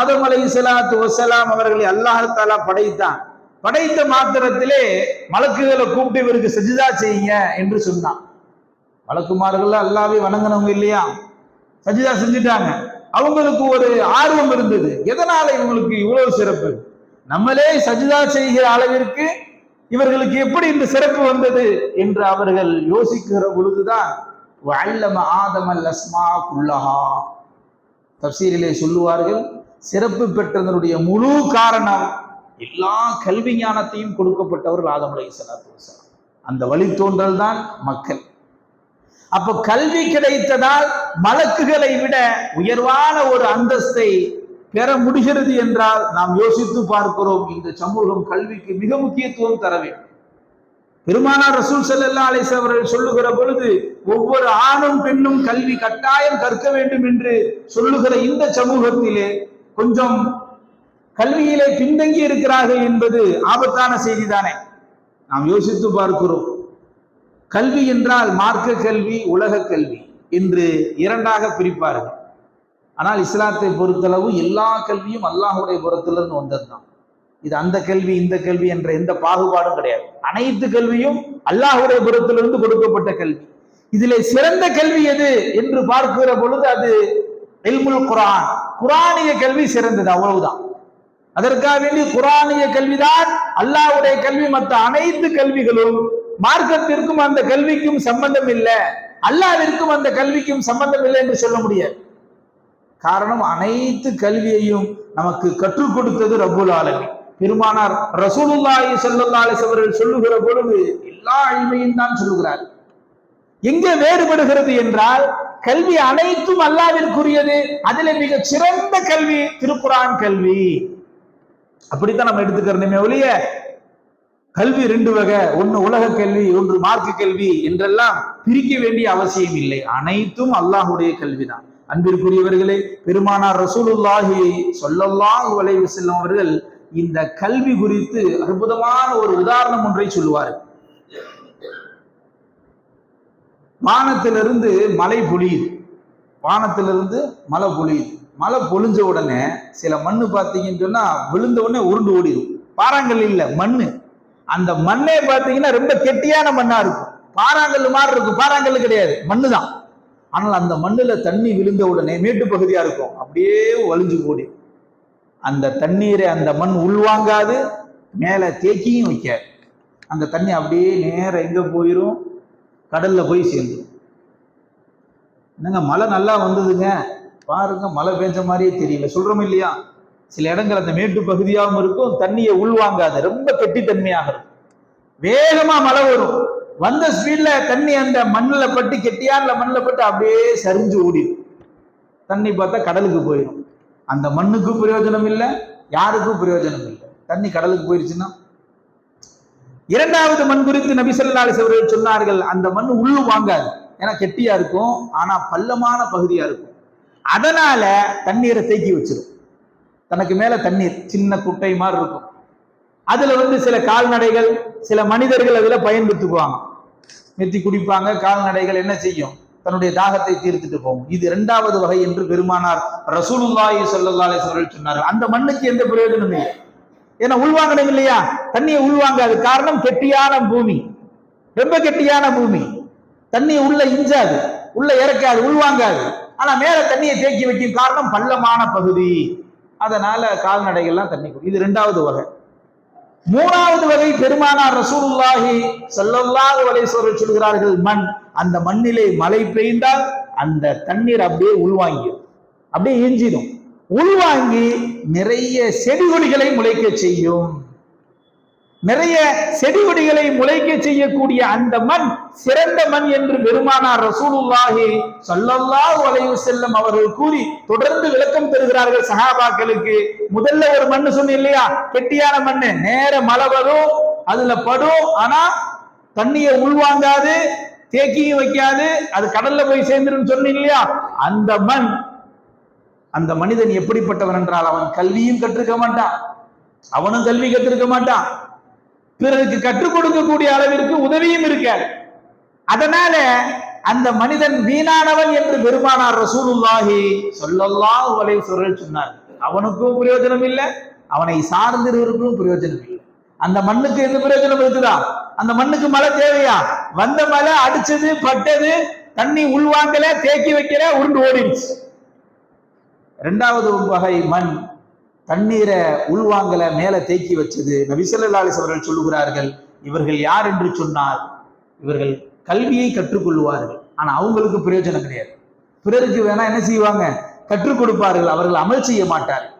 ஆதம் அலைஹிஸ்ஸலாத்து வஸ்ஸலாம் அவர்களை அல்லாஹ் தஆலா படைத்தான். படைத்த மாத்திரத்திலே மலக்குகளை கூப்பிட்டு இவருக்கு சஜிதா செய்யுங்க என்று சொன்னான். மலக்குமார்கள் அல்லாஹ்வை வணங்கினவங்க இல்லையா, சஜிதா செஞ்சுட்டாங்க. அவங்களுக்கு ஒரு ஆர்வம் இருந்தது, எதனால இவங்களுக்கு இவ்வளவு சிறப்பு, நம்மளே சஜிதா செய்கிற அளவிற்கு இவர்களுக்கு எப்படி இந்த சிறப்பு வந்தது என்று அவர்கள் யோசிக்கிற பொழுதுதான் வஅல்லம ஆதமல் அஸ்மா குல்லஹா, தஃசீரிலே சொல்லுவார்கள், சிறப்பு பெற்றதனுடைய முழு காரணம் எல்லா கல்வி ஞானத்தையும் கொடுக்கப்பட்டவர்கள் ஆதம் அலைஹிஸ்ஸலாத்து வஸ்ஸலாம். அந்த வழித்தோன்றல் தான் மக்கள். அப்ப கல்வி கிடைத்ததால் மலக்குகளை விட உயர்வான ஒரு அந்தஸ்தை பெற முடிகிறது என்றால் நாம் யோசித்து பார்க்கிறோம். இந்த சமூகம் கல்விக்கு மிக முக்கியத்துவம் தர வேண்டும். பெருமானார் ரசூல் ஸல்லல்லாஹு அலைஹி வஸல்லம் அவர்கள் சொல்லுகிற பொழுது ஒவ்வொரு ஆணும் பெண்ணும் கல்வி கட்டாயம் கற்க வேண்டும் என்று சொல்லுகிற இந்த சமூகத்திலே கொஞ்சம் கல்வியிலே பின்தங்கி இருக்கிறார்கள் என்பது ஆபத்தான செய்தி தானே. நாம் யோசித்து பார்க்கிறோம். கல்வி என்றால் மார்க்க கல்வி, உலக கல்வி என்று இரண்டாக பிரிப்பார்கள். ஆனால் இஸ்லாத்தை பொறுத்தளவு எல்லா கல்வியும் அல்லாஹ்வுடைய புறத்திலிருந்து வந்ததுதான். இது அந்த கல்வி இந்த கல்வி என்ற எந்த பாகுபாடும் கிடையாது. அனைத்து கல்வியும் அல்லாஹ்வுடைய புறத்திலிருந்து கொடுக்கப்பட்ட கல்வி. இதிலே சிறந்த கல்வி எது என்று பார்க்கிற பொழுது அது இல்முல் குர்ஆன், குர்ஆனிய கல்வி சிறந்தது, அவ்வளவுதான். அதற்காக வேண்டி குர்ஆனிய கல்விதான் அல்லாஹ்வுடைய கல்வி. மற்ற அனைத்து கல்விகளும் மார்க்கத்திற்கும் அந்த கல்விக்கும் சம்பந்தம் இல்லை, அல்லாஹ்விற்கும் அந்த கல்விக்கும் சம்பந்தம் இல்லை என்று சொல்ல முடியாது. காரணம், அனைத்து கல்வியையும் நமக்கு கற்றுக் கொடுத்தது ரப்புல் ஆலமீன். பெருமானார் ரசூலுல்லாஹி ஸல்லல்லாஹு அலைஹி வஸல்லம் சொல்லுகிற பொழுது எல்லா இல்மையும் தான் சொல்லுகிறார். எங்கே வேறுபடுகிறது என்றால், கல்வி அனைத்தும் அல்லாஹ்விற்குரியது, அதிலே மிக சிறந்த கல்வி திருக்குர்ஆன் கல்வி. அப்படித்தான் நம்ம எடுத்துக்கிறோமே ஒழிய கல்வி ரெண்டு வகை, ஒன்று உலக கல்வி ஒன்று மார்க்க கல்வி என்றெல்லாம் பிரிக்க வேண்டிய அவசியம் இல்லை. அனைத்தும் அல்லாஹ்வுடைய கல்விதான். அன்பிற்குரியவர்களே, பெருமானார் ரசூலுல்லாஹி ஸல்லல்லாஹு அலைஹி வஸல்லம் அவர்கள் இந்த கல்வி குறித்து அற்புதமான ஒரு உதாரணம் ஒன்றை சொல்லுவார்கள். வானத்திலிருந்து மழை பொழியுது, வானத்திலிருந்து மழை பொழியுது. மழை பொழிஞ்ச உடனே சில மண்ணு பார்த்தீங்கன்னு சொன்னா விழுந்த உடனே உருண்டு ஓடிடும். பாறாங்கல் இல்லை, மண்ணு. அந்த மண்ணே பார்த்தீங்கன்னா ரொம்ப கெட்டியான மண்ணா இருக்கும், பாறாங்கல் மாதிரி இருக்கும். பாறாங்கல் கிடையாது, மண்ணு தான். ஆனால் அந்த மண்ணுல தண்ணி விழுந்த உடனே மேட்டு பகுதியா இருக்கும், அப்படியே வலிஞ்சு போடி. அந்த தண்ணீரை அந்த மண் உள்வாங்காது, மேல தேக்கியும் வைக்காது. அந்த தண்ணி அப்படியே நேரம் எங்க போயிடும், கடல்ல போய் சேர்ந்துடும். என்னங்க மழை நல்லா வந்ததுங்க, பாருங்க மழை பெஞ்ச மாதிரியே தெரியல சொல்றோம் இல்லையா. சில இடங்கள் அந்த மேட்டு பகுதியாகவும் இருக்கும், தண்ணியை உள்வாங்காது, ரொம்ப கெட்டித்தன்மையாக இருக்கும். வேகமா மழை வரும், வந்த ஸ்பீட்ல தண்ணி அந்த மண்ணில் பட்டு, கெட்டியான மண்ணில் பட்டு அப்படியே சரிஞ்சு ஓடிடும். தண்ணி பார்த்தா கடலுக்கு போயிடும். அந்த மண்ணுக்கும் பிரயோஜனம் இல்லை, யாருக்கும் பிரயோஜனம் இல்லை. தண்ணி கடலுக்கு போயிடுச்சுன்னா. இரண்டாவது மண் குறித்து நபி ஸல்லல்லாஹு அலைஹி வஸல்லம் சொன்னார்கள், அந்த மண் உள்ளு வாங்காது, ஏன்னா கெட்டியா இருக்கும், ஆனா பள்ளமான பகுதியா இருக்கும். அதனால தண்ணீரை தேக்கி வச்சிடும். தனக்கு மேல தண்ணீர் சின்ன குட்டை மாதிரி இருக்கும், அதுல சில கால்நடைகள் சில மனிதர்கள் அதுல பயன்படுத்துவாங்க, மெத்தி குடிப்பாங்க. கால்நடைகள் என்ன செய்யும், தன்னுடைய தாகத்தை தீர்த்துட்டு போகும். இது இரண்டாவது வகை என்று பெருமானார் ரசூலுல்லாஹி ஸல்லல்லாஹு அலைஹி வஸல்லம் சொன்னார்கள். அந்த மண்ணுக்கு எந்த பிரயோஜனமும் இல்லை, ஏன்னா உள்வாங்கணும் இல்லையா, தண்ணியை உள்வாங்காது. காரணம், கெட்டியான பூமி, ரொம்ப கெட்டியான பூமி. தண்ணியை உள்ள இஞ்சாது, உள்ள இறக்காது, உள்வாங்காது. ஆனா மேல தண்ணியை தேக்கி வைக்கும், காரணம் பள்ளமான பகுதி. அதனால கால்நடைகள்லாம் தண்ணி குடி. இது இரண்டாவது வகை. மூணாவது வகை பெருமானார் ரசூலுல்லாஹி ஸல்லல்லாஹு அலைஹி வஸல்லம் சொல்கிறார்கள், மண். அந்த மண்ணிலே மழை பெய்ந்தால் அந்த தண்ணீர் அப்படியே உள்வாங்கிடும், அப்படியே எஞ்சிடும். உள்வாங்கி நிறைய செடி கொடிகளை முளைக்க செய்யும். நிறைய செடி கொடிகளை முளைக்க செய்யக்கூடிய அந்த மண் சிறந்த மண் என்று பெருமானார் ரசூலுல்லாஹி ஸல்லல்லாஹு அலைஹி வஸல்லம் அவர்கள் கூறி தொடர்ந்து விளக்கம் தருகிறார்கள் சஹாபாக்களுக்கு. முதல்ல ஒரு மண்ணு சொன்ன இல்லையா, கெட்டியான மண்ணு, நேர மழை வரும், அதுல படும், ஆனா தண்ணியை உள்வாங்காது, தேக்கியும் வைக்காது, அது கடல்ல போய் சேர்ந்துரும் சொன்னீங்க இல்லையா. அந்த மண், அந்த மனிதன் எப்படிப்பட்டவன் என்றால், அவன் கல்வியும் கற்றுக்க மாட்டான், அவனும் கல்வி கற்றிருக்க மாட்டான், பிறருக்கு கற்றுக் கொடுக்கக்கூடிய அளவிற்கு உதவியும் இருக்காது. அதனால அந்த மனிதன் வீணானவன் என்று பெருமானார் ரசூலுல்லாஹி ஸல்லல்லாஹு அலைஹி வஸல்லம் சொன்னார். அவனுக்கும் பிரயோஜனம் இல்லை, அவனை சார்ந்திருவருக்கும் பிரயோஜனம் இல்லை. அந்த மண்ணுக்கு எந்த பிரயோஜனம் இருக்குதா? அந்த மண்ணுக்கு மழை தேவையா? வந்த மழை அடிச்சது, பட்டது, தண்ணி உள்வாங்கல, தேக்கி வைக்கல, உருண்டு ஓடிடுச்சு. இரண்டாவது வகை மண் தண்ணீரை உள்வாங்கல, மேல தேக்கி வச்சது. நபி ஸல்லல்லாஹு அலைஹி வஸல்லம் அவர்கள் சொல்லுகிறார்கள், இவர்கள் யார் என்று சொன்னால் இவர்கள் கல்வியை கற்றுக்கொள்வார்கள், ஆனா அவங்களுக்கு பிரயோஜனம் கிடையாது. பிறருக்கு வேணா என்ன செய்வாங்க? கற்றுக் கொடுப்பார்கள், அவர்கள் அமல் செய்ய மாட்டார்கள்.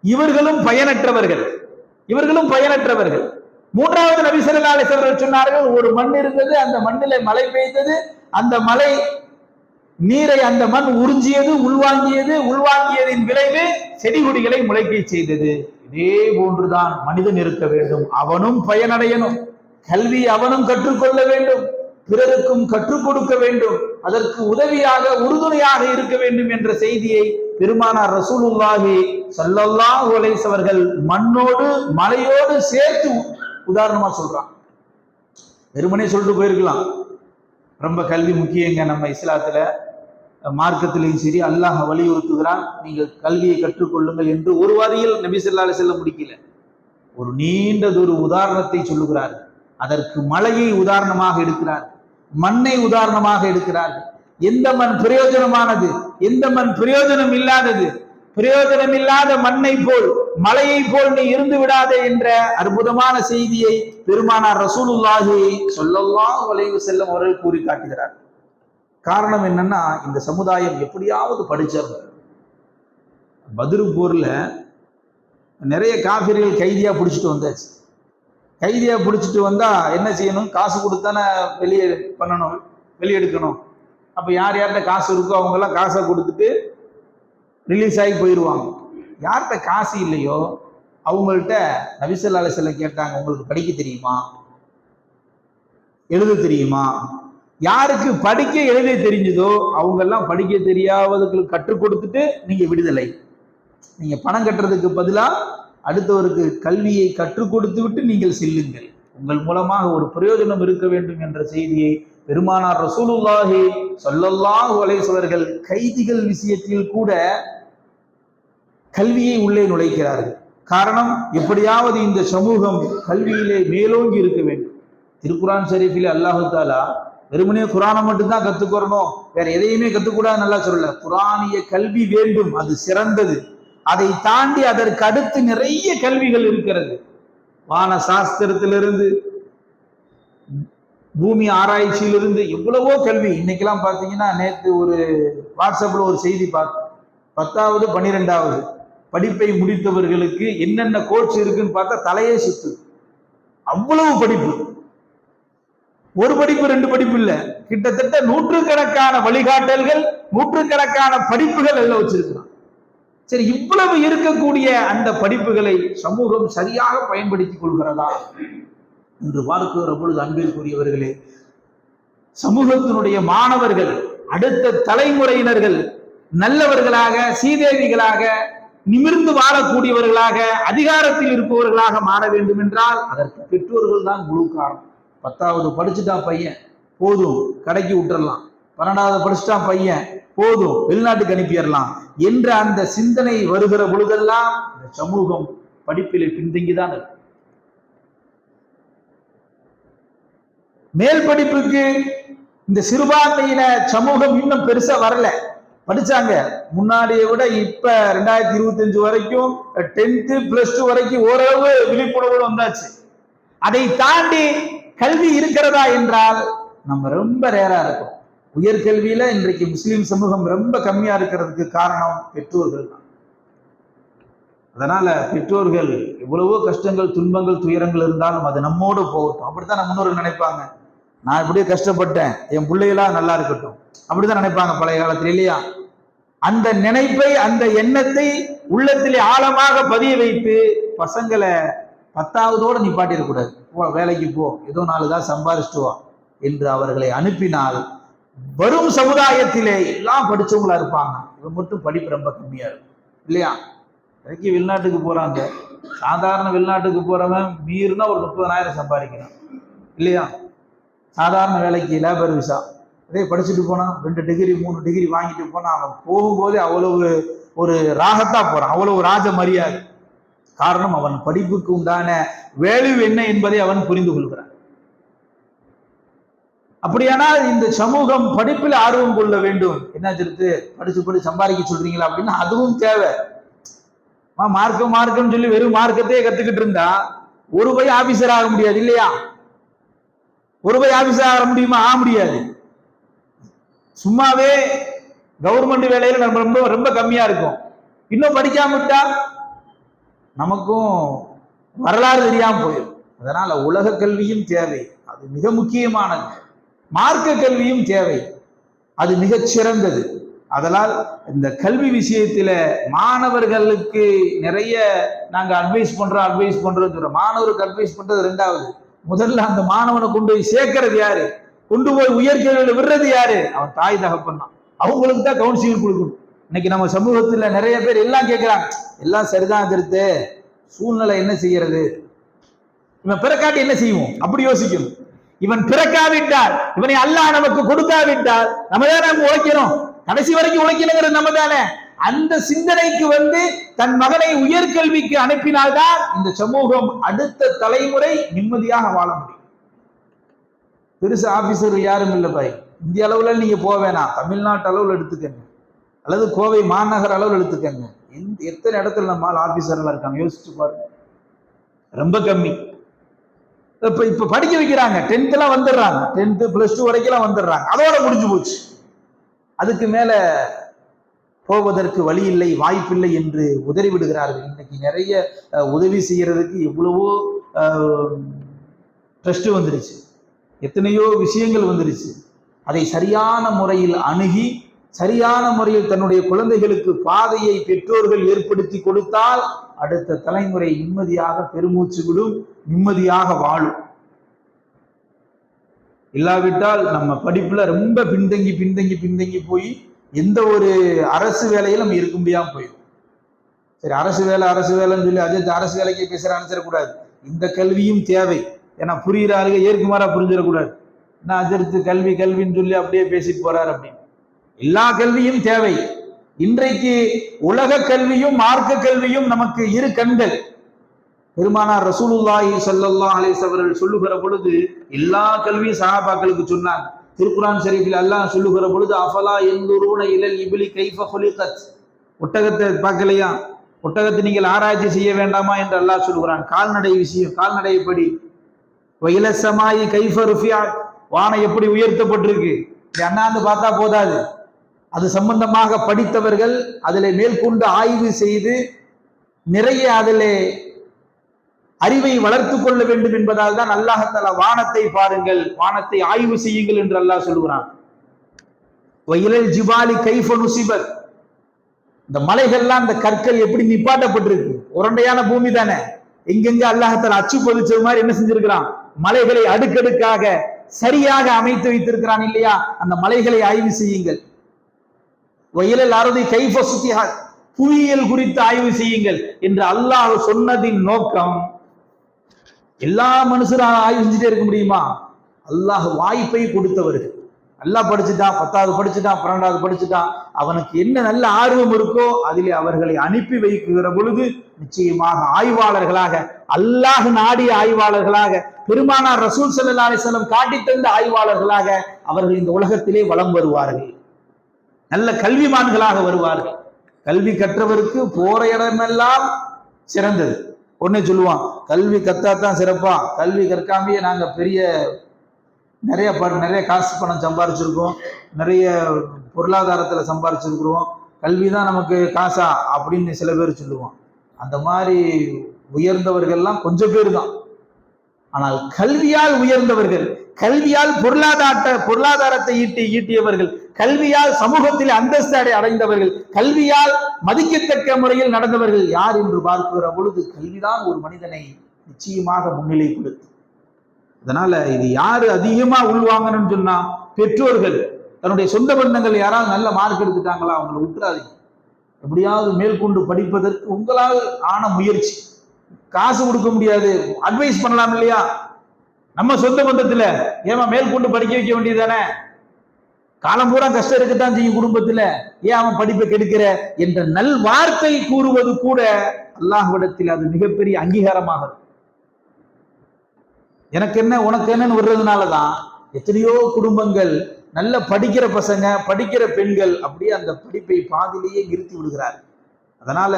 இவர்களும் பயனற்றவர்கள், இவர்களும் பயனற்றவர்கள். மூன்றாவது நபி ஸல்லல்லாஹு அலைஹி வஸல்லம் சொன்னார்கள், ஒரு மண் இருந்தது, அந்த மண்ணிலே மழை பெய்தது, அந்த மழை நீரை அந்த மண் உறிஞ்சியது, உள்வாங்கியதின் விளைவு செடி கொடிகளை முளைக்கை செய்தது. இதே போன்றுதான் மனிதன் இருக்க வேண்டும். அவனும் பயனடையணும், கல்வி அவனும் கற்றுக்கொள்ள வேண்டும், பிறருக்கும் கற்றுக் கொடுக்க வேண்டும், அதற்கு உதவியாக உறுதுணையாக இருக்க வேண்டும் என்ற செய்தியை பெருமானார் ரசூலுல்லாஹி ஸல்லல்லாஹு அலைஹி வஸல்லம் அவர்கள் மண்ணோடு மலையோடு சேர்த்து உதாரணமா சொல்றான். வெறுமனே சொல்லிட்டு போயிருக்கலாம், ரொம்ப கல்வி முக்கியங்க. நம்ம இஸ்லாத்துல மார்க்கத்திலையும் சரி அல்லாஹ் வலியுறுத்துகிறான், நீங்கள் கல்வியை கற்றுக்கொள்ளுங்கள் என்று ஒரு வரியில் நபி ஸல்லல்லாஹு அலைஹி வஸல்லம் முடிக்கல, ஒரு நீண்டதொரு உதாரணத்தை சொல்லுகிறார். அதற்கு மலையை உதாரணமாக எடுக்கிறார், மண்ணை உதாரணமாக எடுக்கிறார். எந்த மண் பிரயோஜனமானது, எந்த மண் பிரயோஜனம் இல்லாதது, பிரயோஜனம் இல்லாத மண்ணை போல் மலையை போல் நீ இருந்து விடாதே என்ற அற்புதமான செய்தியை பெருமானார் ரசூலுல்லாஹி ஸல்லல்லாஹு அலைஹி வஸல்லம் அவர்கள் கூறி காட்டுகிறார். காரணம் என்னன்னா, இந்த சமுதாயம் எப்படியாவது படிச்சவங்க. பத்ரு போர்ல நிறைய காஃபிர்கள் கைதியா பிடிச்சிட்டு வந்தாச்சு. கைதியா பிடிச்சிட்டு வந்தா என்ன செய்யணும்? காசு கொடுத்தானே வெளியே பண்ணணும், வெளியெடுக்கணும். அப்ப யார் யார்கிட்ட காசு இருக்கோ அவங்க எல்லாம் காசை கொடுத்துட்டு ரிலீஸ் ஆகி போயிடுவாங்க. யார்கிட்ட காசு இல்லையோ அவங்கள்ட்ட நபி ஸல்லல்லாஹு அலைஹி வஸல்லம் கேட்டாங்க, உங்களுக்கு படிக்க தெரியுமா, எழுத தெரியுமா? யாருக்கு படிக்க எழுத தெரிஞ்சதோ அவங்க எல்லாம் படிக்க தெரியாதவர்களுக்கு கற்றுக் கொடுத்துட்டு நீங்க விடுதலை. நீங்க பணம் கட்டுறதுக்கு பதிலா அடுத்தவருக்கு கல்வியை கற்றுக் கொடுத்து விட்டு நீங்கள் செல்லுங்கள், உங்கள் மூலமாக ஒரு பிரயோஜனம் இருக்க வேண்டும் என்ற செய்தியை பெருமானார் ரசூலுல்லாஹி ஸல்லல்லாஹு அலைஹி வஸல்லம் கைதிகள் விஷயத்தில் கூட கல்வியை உள்ளே நுழைக்கிறார்கள். காரணம், எப்படியாவது இந்த சமூகம் கல்வியிலே மேலோங்கி இருக்க வேண்டும். திருக்குரான் ஷரீஃபிலே அல்லாஹு தஆலா வெறுமனே குரானை மட்டும்தான் கத்துக்கிறணும், வேற எதையுமே கத்துக்கூடாது நல்லா சொல்லல. குரானிய கல்வி வேண்டும், அது சிறந்தது. அதை தாண்டி அதற்கு அடுத்து நிறைய கல்விகள் இருக்கிறது. வான சாஸ்திரத்திலிருந்து, பூமி ஆராய்ச்சியிலிருந்து எவ்வளவோ கல்வி. இன்னைக்கெல்லாம் பார்த்தீங்கன்னா, நேற்று ஒரு வாட்ஸ்அப்ல ஒரு செய்தி பார்த்தேன், 10வது 12வது படிப்பை முடித்தவர்களுக்கு என்னென்ன கோர்ஸ் இருக்குன்னு பார்த்தா தலையே சுத்து. அவ்வளவு படிப்பு, ஒரு படிப்பு ரெண்டு படிப்பு இல்ல, கிட்டத்தட்ட நூற்றுக்கணக்கான வழிகாட்டல்கள், நூற்றுக்கணக்கான படிப்புகள் எல்லாம் வச்சிருக்கிறான். சரி, இவ்வளவு இருக்கக்கூடிய அந்த படிப்புகளை சமூகம் சரியாக பயன்படுத்திக் கொள்கிறதா என்று பார்க்கிற பொழுது, அன்பிற்குரியவர்களே, சமூகத்தினுடைய மாணவர்கள், அடுத்த தலைமுறையினர்கள் நல்லவர்களாக, சீதேவிகளாக, நிமிர்ந்து வாழக்கூடியவர்களாக, அதிகாரத்தில் இருப்பவர்களாக மாற வேண்டும் என்றால் அதற்கு பெற்றோர்கள் தான் முழு காரணம். 10வது படிச்சுட்டா பையன், போதும் கடைக்கு விட்டுறலாம். 12வது படிச்சுட்டா பையன், போதும் வெளிநாட்டுக்கு அனுப்பிடலாம் என்ற அந்த சிந்தனை வருகிற பொழுதெல்லாம் இந்த சமூகம் படிப்பிலே பின்தங்கிதான் இருக்கு. மேல் படிப்புக்கு இந்த சிறுபான்மையின சமூகம் இன்னும் பெருசா வரல. படிச்சாங்க முன்னாடியை விட இப்ப 2025 வரைக்கும் 10th +2 வரைக்கும் ஓரளவு விழிப்புணர்வு வந்தாச்சு. அதை தாண்டி கல்வி இருக்கிறதா என்றால் நம்ம ரொம்ப ரேரா இருக்கும். உயர்கல்வியில இன்றைக்கு முஸ்லிம் சமூகம் ரொம்ப கம்மியா இருக்கிறதுக்கு காரணம் பெற்றோர்கள் தான். அதனால பெற்றோர்கள் எவ்வளவோ கஷ்டங்கள், துன்பங்கள், துயரங்கள் இருந்தாலும் அது நம்மோடு போகட்டும், அப்படித்தான் நம்ம முன்னோர்கள் நினைப்பாங்க. நான் இப்படியே கஷ்டப்பட்டேன், என் பிள்ளைகளா நல்லா இருக்கட்டும், அப்படிதான் நினைப்பாங்க பழைய காலத்துல, இல்லையா? அந்த நினைப்பை, அந்த எண்ணத்தை உள்ளத்திலே ஆழமாக பதிய வைத்து பசங்களை 10வதோடு நிப்பாட்டிடக்கூடாது. போ, வேலைக்கு போ, ஏதோ 4 தான் சம்பாதிச்சுட்டு வா என்று அவர்களை அனுப்பினால் வரும் சமுதாயத்திலே எல்லாம் படிச்சவங்களா இருப்பாங்க, இவன் மட்டும் படிப்பு ரொம்ப கம்மியா இருக்கும், இல்லையா? இன்றைக்கு வெளிநாட்டுக்கு போறாங்க, சாதாரண வெளிநாட்டுக்கு போறவன் மீறினா ஒரு 30,000 சம்பாதிக்கிறான், இல்லையா? சாதாரண வேலைக்கு லேபர் விசா அதே படிச்சுட்டு போனான், 2 டிகிரி 3 டிகிரி வாங்கிட்டு போனான். அவன் போகும்போது அவ்வளவு ஒரு ராகத்தா போறான், அவ்வளவு ராஜ மரியாதை. காரணம், அவன் படிப்புக்கு உண்டான வேல்யூ என்ன என்பதை அவன் புரிந்து கொள்கிறான். அப்படியானால் இந்த சமூகம் படிப்பில் ஆர்வம் கொள்ள வேண்டும். என்ன சொல்லிட்டு படிச்சு சம்பாதிக்க சொல்றீங்களா அப்படின்னா அதுவும் தேவை. மார்க்கம் சொல்லி வெறும் மார்க்கத்தையே கத்துக்கிட்டு இருந்தா ஒரு பை ஆபீசர் ஆக முடியாது இல்லையா? ஒரு பை ஆபீசர் ஆக முடியுமா? ஆக முடியாது. சும்மாவே கவர்மெண்ட் வேலையில நம்ம ரொம்ப ரொம்ப கம்மியா இருக்கும். இன்னும் படிக்காம விட்டா நமக்கும் வரலாறு தெரியாம போயிடும். அதனால உலக கல்வியும் தேவை, அது மிக முக்கியமானது. மார்க்க கல்வியும் தேவை, அது மிகச் சிறந்தது. அதனால் இந்த கல்வி விஷயத்துல மாணவர்களுக்கு நிறைய நாங்க அட்வைஸ் பண்றோம். மாணவருக்கு அட்வைஸ் பண்றது ரெண்டாவது. முதல்ல அந்த மாணவனை கொண்டு போய் சேர்க்கறது யாரு? கொண்டு போய் உயர்கல்வியில விடுறது யாரு? அவன் தாய் தகப்பன் தான். அவங்களுக்கு தான் கவுன்சிலிங் கொடுக்கணும். இன்னைக்கு நம்ம சமூகத்துல நிறைய பேர் எல்லாம் கேட்கிறாங்க, எல்லாம் சரிதான் திருத்து, சூழ்நிலை என்ன செய்யறது, இவன் பிறக்காட்டி என்ன செய்வோம் அப்படி யோசிக்கணும். இவன் பிறக்காவிட்டால், இவனை அல்லாஹ் நமக்கு கொடுக்காவிட்டால் நம்ம தானே உழைக்கணும், கடைசி வரைக்கும் உழைக்கணுங்கிறது நம்ம தானே. அந்த சிந்தனைக்கு தன் மகனை உயர்கல்விக்கு அனுப்பினால்தான் இந்த சமூகம் அடுத்த தலைமுறை நிம்மதியாக வாழ முடியும். பெருசு ஆபீசர் யாரும் இல்லை பாய். இந்திய அளவுல நீங்க போக வேணாம், தமிழ்நாட்டு அளவில் எடுத்துக்கங்க, அல்லது கோவை மாநகர அளவில் எடுத்துக்கங்க. எத்தனை இடத்துல நம்ம ஆபீசர்கள் இருக்காங்க யோசிச்சு பாருங்க, ரொம்ப கம்மி. இப்ப படிக்க வைக்கிறாங்க, 10th எல்லாம் வந்துடுறாங்க, 10th +2 வரைக்கும் வந்துடுறாங்க, அதோட முடிஞ்சு போச்சு. அதுக்கு மேல போவதற்கு வழி இல்லை, வாய்ப்பில்லை என்று உதறி விடுகிறார்கள். இன்னைக்கு நிறைய உதவி செய்யறதுக்கு எவ்வளவோ ட்ரஸ்ட் வந்துருச்சு, எத்தனையோ விஷயங்கள் வந்துருச்சு. அதை சரியான முறையில் அணுகி சரியான முறையில் தன்னுடைய குழந்தைகளுக்கு பாதையை பெற்றோர்கள் ஏற்படுத்தி கொடுத்தால் அடுத்த தலைமுறை நிம்மதியாக பெருமூச்சு விடும், நிம்மதியாக வாழும். இல்லாவிட்டால் நம்ம படிப்புல ரொம்ப பின்தங்கி போய் எந்த ஒரு அரசு வேலையில நம்ம இருக்க முடியாம போயிடும். சரி, அரசு வேலைன்னு சொல்லி அதே அரசு வேலைக்கு பேசுறான்னு நினைச்சிடக்கூடாது. இந்த கல்வியும் தேவை. ஏன்னா புரிகிறாருங்க, ஏற்குமாறா புரிஞ்சிடக்கூடாது. என்ன அஜர்த்து கல்வின்னு சொல்லி அப்படியே பேசிட்டு போறாரு அப்படின்னு. எல்லா கல்வியும் தேவை. இன்றைக்கு உலக கல்வியும் மார்க்க கல்வியும் நமக்கு இரு கண்கள். பெருமானார் ரசூலுல்லாஹி ஸல்லல்லாஹு அலைஹி வஸல்லம் சொல்லுகிற பொழுது எல்லா கல்வியும் சஹாபாக்களுக்கு சொன்னாங்க. திருக்குரான் ஷரீஃபில் அல்லாஹ் சொல்லுகிற பொழுது அஃபலா யன்துரூன இலல் இப்லி கைஃப குலிகத், ஒட்டகத்தை பார்க்கலையா, ஒட்டகத்தை நீங்கள் ஆராய்ச்சி செய்ய வேண்டாமா என்று அல்லாஹ் சொல்லுகிறான். கால்நடை விஷயம், கால்நடை எப்படி, வயில சமாயி கைஃப ருஃபியத், வானை எப்படி உயர்த்தப்பட்டிருக்கு, அண்ணாந்து பார்த்தா போதாது, அது சம்பந்தமாக படித்தவர்கள் அதிலே மேற்கொண்டு ஆய்வு செய்து நிறைய அதிலே அறிவை வளர்த்து கொள்ள வேண்டும் என்பதால் தான் அல்லாஹ் தஆலா வானத்தை பாருங்கள், வானத்தை ஆய்வு செய்யுங்கள் என்று அல்லாஹ் சொல்லுகிறான். வயிலல் ஜிபாலி கைஃப நுசிபத், இந்த மலைகள்லாம் அந்த கற்கள் எப்படி நிப்பாட்டப்பட்டிருக்கு, உருண்டையான பூமி தானே, எங்கெங்க அல்லாஹ் தஆலா அச்சு பதிச்சது மாதிரி என்ன செஞ்சிருக்கிறான், மலைகளை அடுக்கடுக்காக சரியாக அமைத்து வைத்திருக்கிறான் இல்லையா, அந்த மலைகளை ஆய்வு செய்யுங்கள். வயலில் அறுதி கைஃப சுத்திஹத், புவியியல் குறித்து ஆய்வு செய்யுங்கள் என்று அல்லாஹ் சொன்னதின் நோக்கம், எல்லா மனுஷரும் ஆய்வு செஞ்சுட்டே இருக்க முடியுமா? அல்லாஹ் வாய்ப்பை கொடுத்தவர்கள், அல்லாஹ் படிச்சுட்டான், 10வது படிச்சுட்டான், 12வது படிச்சுட்டான், அவனுக்கு என்ன நல்ல ஆர்வம் இருக்கோ அதிலே அவர்களை அனுப்பி வைக்கிற பொழுது நிச்சயமாக ஆய்வாளர்களாக, அல்லாஹ் நாடிய ஆய்வாளர்களாக, பெருமானார் ரசூல் ஸல்லல்லாஹு அலைஹி வஸல்லம் காட்டி தந்த ஆய்வாளர்களாக அவர்கள் இந்த உலகத்திலே வலம் வருவார்கள், நல்ல கல்விமான்களாக வருவார்கள். கல்வி கற்றவருக்கு போற இடமெல்லாம் சிறந்தது. ஒன்னே சொல்லுவான், கல்வி கத்தாதான் சிறப்பா, கல்வி கற்காமையே நாங்க நிறைய காசு பணம் சம்பாரிச்சிருக்கோம், நிறைய பொருளாதாரத்துல சம்பாரிச்சிருக்கிறோம், கல்விதான் நமக்கு காசா அப்படின்னு சில பேர் சொல்லுவான். அந்த மாதிரி உயர்ந்தவர்கள்லாம் கொஞ்சம் பேர் தான். ஆனால் கல்வியால் உயர்ந்தவர்கள், கல்வியால் பொருளாதாரத்தை ஈட்டியவர்கள், கல்வியால் சமூகத்தில் அந்தஸ்து அடைந்தவர்கள், கல்வியால் மதிக்கத்தக்க முறையில் நடந்தவர்கள் யார் என்று பார்க்கிற பொழுது கல்விதான் ஒரு மனிதனை நிச்சயமாக முன்னிலைப்படுத்தும். அதனால இது யாரு அதிகமா உள்வாங்கன்னு சொன்னா பெற்றோர்கள். தன்னுடைய சொந்த பந்தங்கள் யாராவது நல்ல மார்க் எடுத்துட்டாங்களா அவங்களை விட்டுறாதீங்க. எப்படியாவது மேற்கொண்டு படிப்பதற்கு உங்களால் ஆன முயற்சி. காசு கொடுக்க முடியாது, அட்வைஸ் பண்ணலாம் இல்லையா, நம்ம சொந்த பந்தத்துல ஏமா மேற்கொண்டு படிக்க வைக்க வேண்டியதானே. காலம் பூரா கஷ்டம் இருக்கத்தான் செய்யும் குடும்பத்துல, ஏன் அவன் படிப்பை கெடுக்கிற என்ற நல் வார்த்தை கூறுவது கூட அல்லாஹ்விடத்தில் அது மிகப்பெரிய அங்கீகாரமாக இருக்கும். எனக்கு என்ன உனக்கு என்னன்னு வர்றதுனாலதான் எத்தனையோ குடும்பங்கள் நல்ல படிக்கிற பசங்க படிக்கிற பெண்கள் அப்படியே அந்த படிப்பை பாதிலேயே நிறுத்தி விடுகிறார். அதனால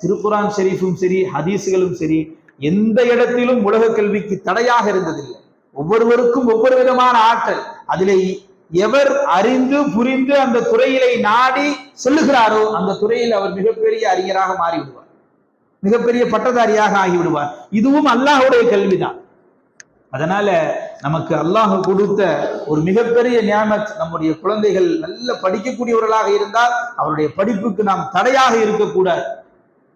திருக்குரான் ஷெரீஃபும் சரி ஹதீஸ்களும் சரி எந்த இடத்திலும் உலக கல்விக்கு தடையாக இருந்ததில்லை. ஒவ்வொருவருக்கும் ஒவ்வொரு விதமான ஆற்றல், அதிலே எவர் அறிந்து புரிந்து அந்த துறையிலே நாடி செல்லுகிறாரோ அந்த துறையில் அவர் மிகப்பெரிய அறிஞராக மாறிவிடுவார், மிகப்பெரிய பட்டதாரியாக ஆகிவிடுவார். இதுவும் அல்லாஹ்வுடைய கல்விதான். அதனால நமக்கு அல்லாஹ் கொடுத்த ஒரு மிகப்பெரிய நியாமத், நம்முடைய குழந்தைகள் நல்ல படிக்கக்கூடியவர்களாக இருந்தால் அவருடைய படிப்புக்கு நாம் தடையாக இருக்கக்கூடாது.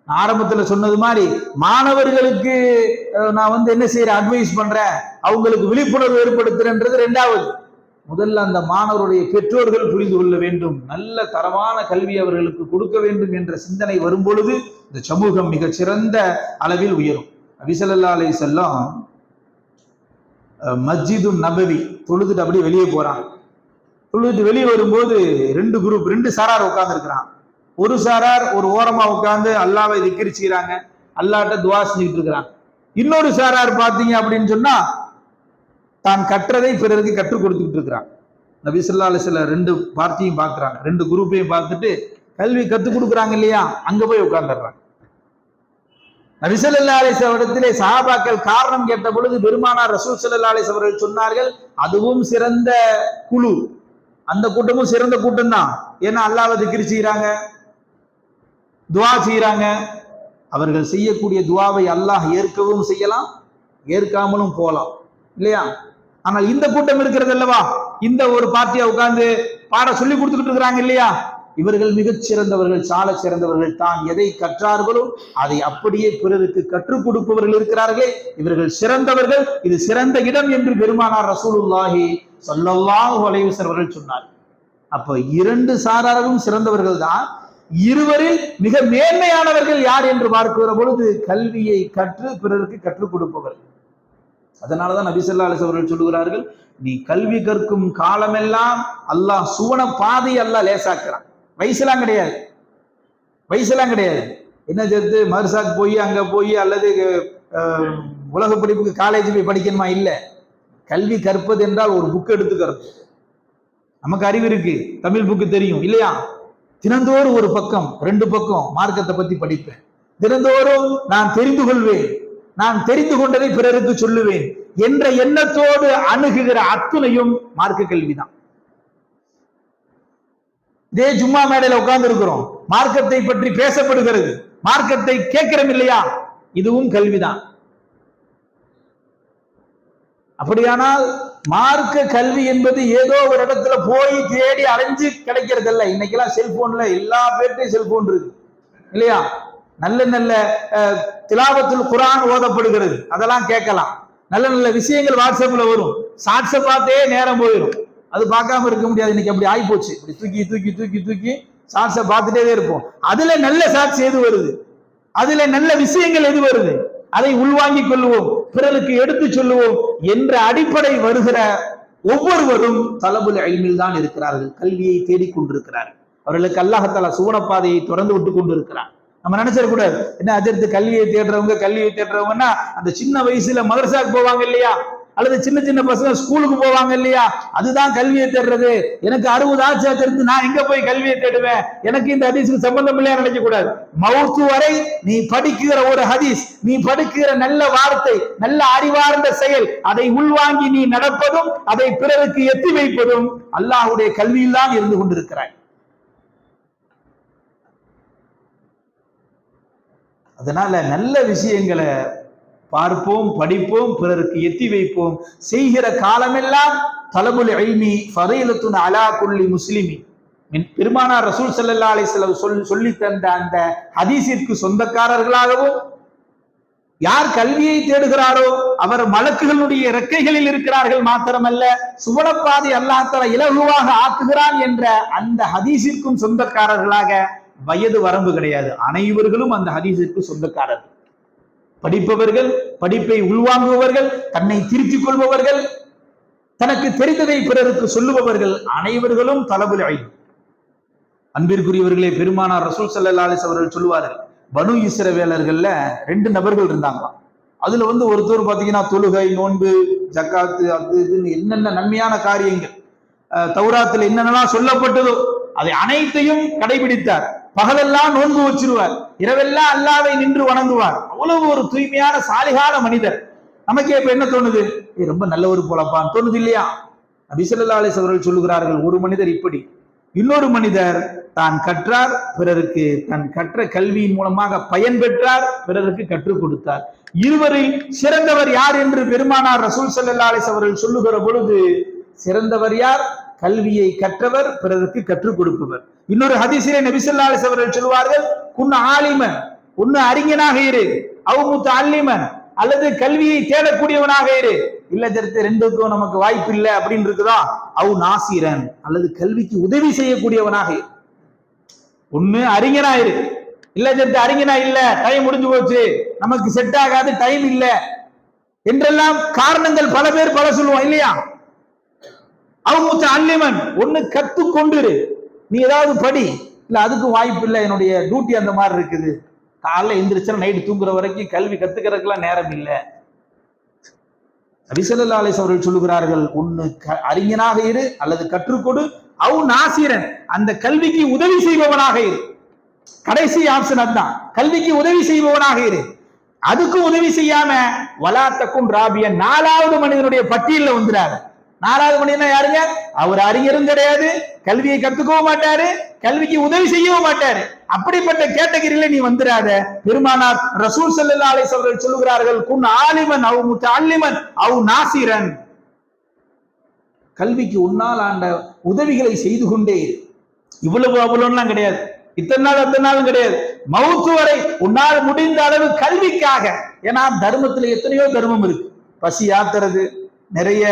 நான் ஆரம்பத்துல சொன்னது மாதிரி மாணவர்களுக்கு நான் என்ன செய்யறேன், அட்வைஸ் பண்றேன், அவங்களுக்கு விழிப்புணர்வு ஏற்படுத்துறேன்றது ரெண்டாவது. முதல்ல அந்த மாணவருடைய பெற்றோர்கள் புரிந்து கொள்ள வேண்டும், நல்ல தரமான கல்வி அவர்களுக்கு கொடுக்க வேண்டும் என்ற சிந்தனை வரும் பொழுது இந்த சமூகம் மிகச் சிறந்த அளவில் உயரும். நபி ஸல்லல்லாஹு அலைஹி வஸல்லம் மஸ்ஜிது நபவி தொழுதுட்டு அப்படியே வெளியே போறாங்க. தொழுதுட்டு வெளியே வரும்போது ரெண்டு சாரார் உட்கார்ந்து இருக்கிறான். ஒரு சாரார் ஒரு ஓரமா உட்கார்ந்து அல்லாஹ்வை திக்ர் செய்றாங்க, அல்லாஹ்ட்ட துஆ செஞ்சுட்டு இருக்கிறாங்க. இன்னொரு சாரார் பாத்தீங்க அப்படின்னு சொன்னா தான் கற்றதை பிறருக்கு கற்றுக் கொடுத்துட்டு இருக்கிறான். நபி ஸல்லல்லாஹு அலைஹி வஸல்லம் ரெண்டு பார்ட்டியும் பார்க்கறாங்க, ரெண்டு குரூப்பையும் பார்த்துட்டு கல்வி கற்றுக் கொடுக்குறாங்க இல்லையா, அங்க போய் உட்கார்ந்துடுறாங்க. நபி ஸல்லல்லாஹு அலைஹி வஸல்லம் இடத்திலே சஹாபாக்கள் காரணம் கேட்ட பொழுது பெருமானார் ரசூல் ஸல்லல்லாஹு அலைஹி வஸல்லம் அவர்கள் சொன்னார்கள், அதுவும் சிறந்த குழு, அந்த கூட்டமும் சிறந்த கூட்டம் தான். ஏன்னா அல்லாஹ்வை திக்ர் செய்றாங்க, துஆ செய்றாங்க. அவர்கள் செய்யக்கூடிய துஆவை அல்லாஹ் ஏற்கவும் செய்யலாம், ஏற்காமலும் போலாம் இல்லையா. ஆனால் இந்த கூட்டம் இருக்கிறது அல்லவா, இந்த ஒரு பார்ட்டியா உட்கார்ந்து பாட சொல்லி கொடுத்துட்டு இருக்கிறாங்க இல்லையா, இவர்கள் மிகச் சிறந்தவர்கள், சால சிறந்தவர்கள். தான் எதை கற்றார்களோ அதை அப்படியே பிறருக்கு கற்றுக் கொடுப்பவர்கள் இருக்கிறார்களே, இவர்கள் சிறந்தவர்கள், இது சிறந்த இடம் என்று பெருமானார் ரசூலுல்லாஹி ஸல்லல்லாஹு அலைஹி வஸல்லம் அவர்கள் சொன்னார். அப்ப இரண்டு சாராரும் சிறந்தவர்கள் தான். இருவரில் மிக மேன்மையானவர்கள் யார் என்று பார்க்கிற பொழுது கல்வியை கற்று பிறருக்கு கற்றுக் கொடுப்பவர்கள். அதனாலதான் நபி ஸல்லல்லாஹு அலைஹி வஸல்லம் அவர்கள் சொல்லுகிறார்கள், நீ கல்வி கற்கும் காலமெல்லாம் அல்லாஹ் சுவன பாதை அல்லாஹ் லேசாக்குறான். வயசுலாம் கிடையாது, வயசுலாம் கிடையாது. என்ன சேர்த்து மதரசாக்கு போய் அங்க போய் அல்லது உலக படிப்புக்கு காலேஜ் போய் படிக்கணுமா? இல்ல. கல்வி கற்பது என்றால் ஒரு புக் எடுத்துக்கிறது. நமக்கு அறிவு இருக்கு, தமிழ் புக்கு தெரியும் இல்லையா, தினந்தோறும் ஒரு பக்கம் 2 பக்கம் மார்க்கத்தை பத்தி படிப்பேன். தினந்தோறும் நான் தெரிந்து கொள்வேன், நான் தெரிந்து கொண்டதை பிறருக்கு சொல்லுவேன் என்ற எண்ணத்தோடு அணுகுகிற அத்துணையும் மார்க்க கல்விதான். இதே ஜும்மா மேடையில உட்கார்ந்து இருக்கிறோம், மார்க்கத்தை பற்றி பேசப்படுகிறது, மார்க்கத்தை கேட்கிறோம் இல்லையா, இதுவும் கல்விதான். அப்படியானால் மார்க்க கல்வி என்பது ஏதோ ஒரு இடத்துல போய் தேடி அலைஞ்சு கிடைக்கிறது இல்ல. இன்னைக்கெல்லாம் செல்போன்ல எல்லா பேர்ட்டையும் செல்போன் இருக்கு இல்லையா. நல்ல நல்ல திலாவத்துல் குர்ஆன் ஓதப்படுகிறது, அதெல்லாம் கேட்கலாம். நல்ல நல்ல விஷயங்கள் வாட்ஸ்அப்ல வரும், ஷார்ட்ஸை பார்த்தே நேரம் போயிடும். அது பார்க்காம இருக்க முடியாது. இன்னைக்கு அப்படி ஆயிப்போச்சு. இப்படி தூக்கி தூக்கி தூக்கி தூக்கி ஷார்ட்ஸை பார்த்துட்டே இருப்போம். அதுல நல்ல ஷார்ட்ஸ் எது வருது, அதுல நல்ல விஷயங்கள் எது வருது, அதை உள்வாங்கிக் கொள்வோம், பிறருக்கு எடுத்து சொல்லுவோம் என்ற அடிப்படை வருகிற ஒவ்வொருவரும் தலபுல் இல்மில் தான் இருக்கிறார்கள், கல்வியை தேடிக்கொண்டிருக்கிறார்கள். அவர்களுக்கு அல்லாஹ் தஆலா சுவனப்பாதையை திறந்து விட்டு கொண்டு இருக்கிறார். நம்ம நினைச்சிடக்கூடாது, என்ன அஜர்த்து கல்வியை தேடுறவங்கன்னா அந்த சின்ன வயசுல மதரசாக்கு போவாங்க இல்லையா, அல்லது சின்ன சின்ன பசங்க ஸ்கூலுக்கு போவாங்க இல்லையா, அதுதான் கல்வியை தேடுறது. எனக்கு 60 ஆச்சா தெரிந்து நான் எங்க போய் கல்வியை தேடுவேன், எனக்கு இந்த ஹதீஸுக்கு சம்பந்தம் இல்லையா நினைக்க கூடாது. மௌத்து வரை நீ படிக்கிற ஒரு ஹதீஸ், நீ படிக்கிற நல்ல வார்த்தை, நல்ல அறிவார்ந்த செயல், அதை உள்வாங்கி நீ நடப்பதும் அதை பிறருக்கு எத்தி வைப்பதும் அல்லாஹ்வுடைய கல்வியில் தான் இருந்து கொண்டிருக்கிறாய். அதனால நல்ல விஷயங்களை பார்ப்போம், படிப்போம், பிறருக்கு எத்தி வைப்போம். செய்கிற காலமெல்லாம் தலபுல் இல்மி ஃபரீலத்துன் அலா குல்லி முஸ்லிமின், பெருமானார் ரசூல் ஸல்லல்லாஹு அலைஹி வஸல்லம் சொல்லி தந்த அந்த ஹதீஸிற்கு சொந்தக்காரர்களாகவும், யார் கல்வியை தேடுகிறாரோ அவர் மலக்குகளுடைய இறக்கைகளில் இருக்கிறார்கள் மாத்திரமல்ல, சுவனப்பாதை அல்லாஹ் தஆலா இலகுவாக ஆக்குகிறான் என்ற அந்த ஹதீஸிற்கும் சொந்தக்காரர்களாக வயது வரம்பு கிடையாது. அனைவர்களும் அந்த ஹதீஸிற்கு சொந்தக்காரர்கள். படிப்பவர்கள், படிப்பை உள்வாங்குபவர்கள், தன்னை திருத்திக் கொள்பவர்கள், தனக்கு தெரிந்ததை பிறருக்கு சொல்லுபவர்கள் அனைவர்களும் தலபுல் இல்ம். அன்பிற்குரியவர்களே, பெருமானார் ரசூல் ஸல்லல்லாஹு அலைஹி வஸல்லம் அவர்கள் சொல்லுவார்கள், பனு இஸ்ரவேலர்கள்ல 2 நபர்கள் இருந்தாங்களாம். அதுல ஒருத்தர் பாத்தீங்கன்னா தொழுகை, நோன்பு, ஜக்காத்து, அது இதுன்னு என்னென்ன நன்மையான காரியங்கள் தௌராத்துல என்னென்னலாம் சொல்லப்பட்டதோ அதை அனைத்தையும் கடைபிடித்தார். பகலெல்லாம் நோன்பு வச்சிருவார், இரவெல்லாம் அல்லாஹ்வை நின்று வணங்குவார். அவ்வளவு ஒரு தூய்மையான சாலிகான மனிதர். நமக்கே இப்ப என்ன தோணுது? ரொம்ப நல்லவர் போலப்பான்னு தோணுது இல்லையா? நபி ஸல்லல்லாஹு அலைஹி வஸல்லம் அவர்கள் சொல்லுகிறார்கள், ஒரு மனிதர் இப்படி, இன்னொரு மனிதர் தான் கற்றார், பிறருக்கு தன் கற்ற கல்வியின் மூலமாக பயன் பெற்றார், பிறருக்கு கற்றுக் கொடுத்தார். இருவரில் சிறந்தவர் யார் என்று பெருமானார் ரசூல் ஸல்லல்லாஹு அலைஹி வஸல்லம் அவர்கள் சொல்லுகிற பொழுது, சிறந்தவர் யார்? கல்வியை கற்றவர், பிறருக்கு கற்றுக் கொடுப்பவர். இன்னொரு ஹதீஸிலே நபி ஸல்லல்லாஹு அலைஹி வஸல்லம் அவர்கள் சொல்வார்கள், குன் ஆலிமன், ஒன்னு அறிஞனாக இரு, அவ் முத்தஅல்லிமன், அல்லது கல்வியை தேடக்கூடியவனாக இரு. இல்ல ஜெர்த்து ரெண்டுக்கும் நமக்கு வாய்ப்பு இல்லை அப்படின்னு இருக்குதா, அவ் நாசிரன், அல்லது கல்விக்கு உதவி செய்யக்கூடியவனாக இரு. ஒண்ணு அறிஞனாயிரு, இல்ல ஜெர்த்து அறிஞனா இல்ல, டைம் முடிஞ்சு போச்சு, நமக்கு செட் ஆகாது, டைம் இல்ல என்றெல்லாம் காரணங்கள் பல பேர் பல சொல்லுவோம் இல்லையா? அவங்க அல்லிமன், ஒண்ணு கத்துக்கொண்டு நீ ஏதாவது படி, இல்ல அதுக்கும் வாய்ப்பு இல்லை, என்னுடைய டியூட்டி அந்த மாதிரி இருக்குது, காலைல எந்திரிச்சா நைட்டு தூங்குற வரைக்கும் கல்வி கத்துக்கிறதுக்கெல்லாம் நேரம் இல்லை. நபி ஸல்லல்லாஹு அலைஹி வஸல்லம் அவர்கள் சொல்லுகிறார்கள், ஒண்ணு அறிஞனாக இரு, அல்லது கற்றுக்கொடு, அவ் நாசிரன், அந்த கல்விக்கு உதவி செய்பவனாக இரு. கடைசி ஆப்ஷன் அதுதான், கல்விக்கு உதவி செய்பவனாக இரு. அதுக்கு உதவி செய்யாம வலா தக்குன் ராபியன், 4வது மனிதனுடைய பட்டியலில் வந்துடாத. 4வது மனிதனா யாருங்க? அவர் அறிஞரும் கிடையாது, கல்வியை கத்துக்கவும் மாட்டாரு, கல்விக்கு உதவி செய்யவும் மாட்டாரு. அப்படிப்பட்ட கேட்டகரியில நீ வந்துடாத. பெருமானார் ரசூல் ஸல்லல்லாஹு அலைஹி வஸல்லம் சொல்லுகிறார்கள், குன் ஆலிமன் அவ் முத்தஅல்லிமன் அவ் நாசிரன், கல்விக்கு உன்னால் ஆண்ட உதவிகளை செய்து கொண்டே இரு. இவ்வளவு அவ்வளவுலாம் கிடையாது, இத்தனை நாள் அத்தனை நாளும் கிடையாது, மவுத்து வரை உன்னால் முடிந்த அளவு கல்விக்காக. ஏன்னா தர்மத்துல எத்தனையோ தர்மம் இருக்கு, பசி ஆத்துறது, நிறைய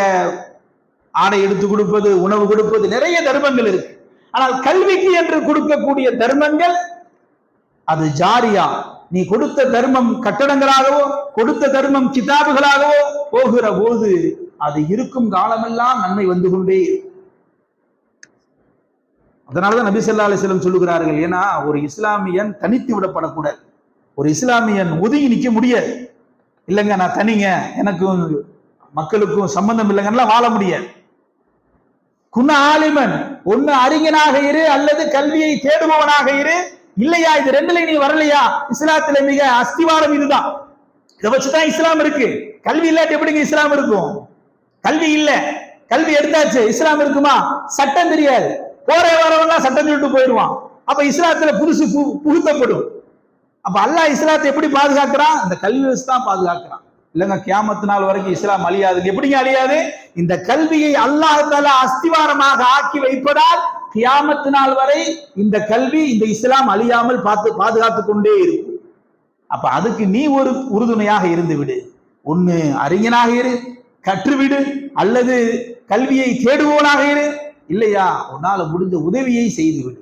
ஆடை எடுத்து கொடுப்பது, உணவு கொடுப்பது, நிறைய தர்மங்கள் இருக்கு. ஆனால் கல்விக்கு என்று கொடுக்கக்கூடிய தர்மங்கள் அது ஜாரியா. நீ கொடுத்த தர்மம் கட்டடங்களாகவோ, கொடுத்த தர்மம் கிதாபுகளாகவோ போகிற போது அது இருக்கும் காலமெல்லாம் நன்மை வந்து கொண்டே. அதனாலதான் நபி ஸல்லல்லாஹு அலைஹி வஸல்லம் சொல்லுகிறார்கள், ஏன்னா ஒரு இஸ்லாமியன் தனித்து விடப்படக்கூடாது, ஒரு இஸ்லாமியன் ஒதுங்கி நிக்க முடியாது. இல்லைங்க நான் தனிங்க, எனக்கும் மக்களுக்கும் சம்பந்தம் இல்லைங்கன்னா வாழ முடியாது. குன் ஆலிமன், ஒன்னு அறிஞனாக இரு, அல்லது கல்வியை தேடுபவனாக இரு. இல்லையா இது ரெண்டுல நீ வரலையா, இஸ்லாத்துல மிக அஸ்திவாரம் இதுதான், இதை வச்சுதான் இஸ்லாம் இருக்கு. கல்வி இல்லாட்டி எப்படிங்க இஸ்லாம் இருக்கும்? கல்வி இல்ல, கல்வி எடுத்தாச்சு, இஸ்லாம் இருக்குமா? சட்டம் தெரியாது, போற வரவெல்லாம் சட்டம் சொல்லிட்டு போயிடுவான். அப்ப இஸ்லாத்துல புதுசு புகுத்தப்படும். அப்ப அல்லாஹ் இஸ்லாத்தை எப்படி பாதுகாக்கிறான்? இந்த கல்வி வச்சு தான் பாதுகாக்கிறான். இல்லைங்க கியாமத்து நாள் வரைக்கும் இஸ்லாம் அழியாது. எப்படிங்க அழியாது? இந்த கல்வியை அல்லாஹ் தஆலா அஸ்திவாரமாக ஆக்கி வைப்பதால் கியாமத்து நாள் வரை இந்த கல்வி, இந்த இஸ்லாம் அழியாமல் பாதுகாத்து கொண்டே இருக்கும். அப்ப அதுக்கு நீ ஒரு உறுதுணையாக இருந்து விடு. ஒன்னு அறிஞனாக இரு, கற்றுவிடு, அல்லது கல்வியை தேடுபவனாக இரு. இல்லையா உன்னால முடிஞ்ச உதவியை செய்து விடு.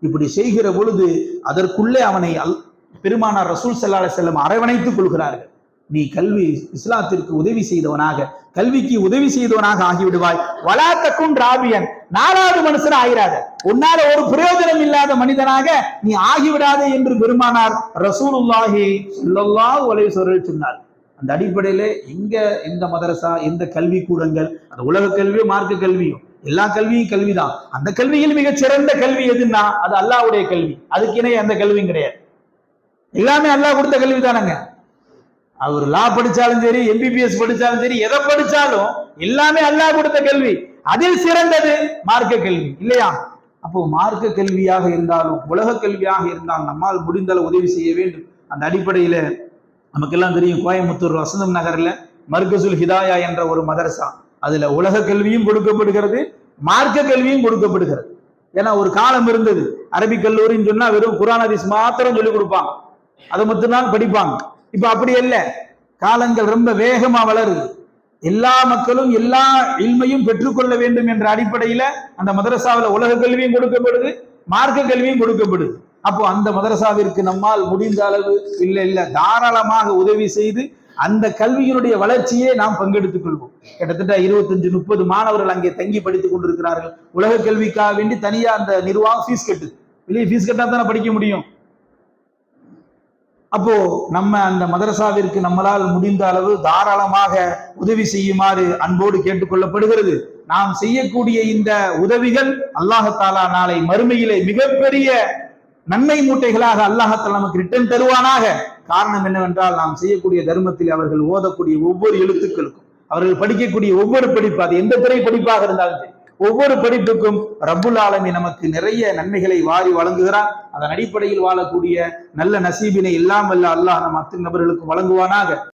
இப்படி செய்கிற பொழுது அதற்குள்ளே அவனை பெருமானார் ரசூல் ஸல்லல்லாஹு அலைஹி வஸல்லம் அரவணைத்துக் கொள்கிறார்கள். நீ கல்வி இஸ்லாத்திற்கு உதவி செய்தவனாக, கல்விக்கு உதவி செய்தவனாக ஆகிவிடுவாய். வலா தக்குன் ராபியன், 4வது மனுஷன் ஆகிறாத, உன்னால ஒரு பிரயோஜனம் இல்லாத மனிதனாக நீ ஆகிவிடாதே என்று பெருமானார் ரசூலுல்லாஹி ஸல்லல்லாஹு அலைஹி வஸல்லம் சொன்னார். அந்த அடிப்படையில எந்த மதரசா, எந்த கல்வி கூடங்கள், அந்த உலக கல்வியோ மார்க்க கல்வியோ, எல்லா கல்வியும் கல்விதான். அந்த கல்வியில் மிகச் சிறந்த கல்வி எதுன்னா அது அல்லாஹ்வுடைய கல்வி. அதுக்கு இணைய எந்த கல்வியும் கிடையாது. எல்லாமே அல்லாஹ் கொடுத்த கல்வி தானங்க. அவர் லா படிச்சாலும் சரி, எம்பிபிஎஸ் படிச்சாலும் சரி, எதை படிச்சாலும் எல்லாமே அல்லாஹ் கொடுத்த கல்வி. அதில் சிறந்தது மார்க்க கல்வி இல்லையா? அப்போ மார்க்க கல்வியாக இருந்தாலும் உலக கல்வியாக இருந்தாலும் நம்மால் முடிந்தால் உதவி செய்ய வேண்டும். அந்த அடிப்படையில நமக்கெல்லாம் தெரியும், கோயம்புத்தூர் வசந்தம் நகர்ல மர்கசுல் ஹிதாயா என்ற ஒரு மதரசா, அதுல உலக கல்வியும் கொடுக்கப்படுகிறது, மார்க்க கல்வியும் கொடுக்கப்படுகிறது. ஏன்னா ஒரு காலம் இருந்தது, அரபிக் கல்லூரின்னு சொன்னா வெறும் குர்ஆன் ஹதீஸ் மாத்திரம் சொல்லி கொடுப்பாங்க, அதை மட்டும்தான் படிப்பாங்க. இப்ப அப்படி இல்ல, காலங்கள் ரொம்ப வேகமா வளருது, எல்லா மக்களும் எல்லா இல்மையும் பெற்றுக்கொள்ள வேண்டும் என்ற அடிப்படையில அந்த மதரசாவில் உலக கல்வியும் கொடுக்கப்படுது, மார்க்க கல்வியும் கொடுக்கப்படுது. அப்போ அந்த மதரசாவிற்கு நம்மால் முடிந்த அளவு இல்ல தாராளமாக உதவி செய்து அந்த கல்வியினுடைய வளர்ச்சியே நாம் பங்கெடுத்துக் கொள்வோம். கிட்டத்தட்ட 25-30 மாணவர்கள் அங்கே தங்கி படித்துக் கொண்டிருக்கிறார்கள். உலக கல்விக்காக வேண்டி தனியா அந்த நிர்வாகம் ஃபீஸ் கட்டுது. வெளியே ஃபீஸ் கட்டா தானே படிக்க முடியும். அப்போ நம்ம அந்த மதரசாவிற்கு நம்மளால் முடிந்த அளவு தாராளமாக உதவி செய்யுமாறு அன்போடு கேட்டுக்கொள்ளப்படுகிறது. நாம் செய்யக்கூடிய இந்த உதவிகள் அல்லாஹ் நாளை மறுமையிலே மிகப்பெரிய நன்மை மூட்டைகளாக அல்லாஹ் நமக்கு ரிட்டர்ன் தருவானாக. காரணம் என்னவென்றால், நாம் செய்யக்கூடிய தர்மத்தில் அவர்கள் ஓதக்கூடிய ஒவ்வொரு எழுத்துக்களுக்கும், அவர்கள் படிக்கக்கூடிய ஒவ்வொரு படிப்பு, அது எந்த துறை படிப்பாக இருந்தாலும் சரி, ஒவ்வொரு படிப்புக்கும் ரப்புல் ஆலமீன் நமக்கு நிறைய நன்மைகளை வாரி வழங்குகிறார். அதன் அடிப்படையில் வாழக்கூடிய நல்ல நசீபினை எல்லாம் வல்ல அல்லாஹ் நம் அத்தனை நபர்களுக்கு வழங்குவானாக.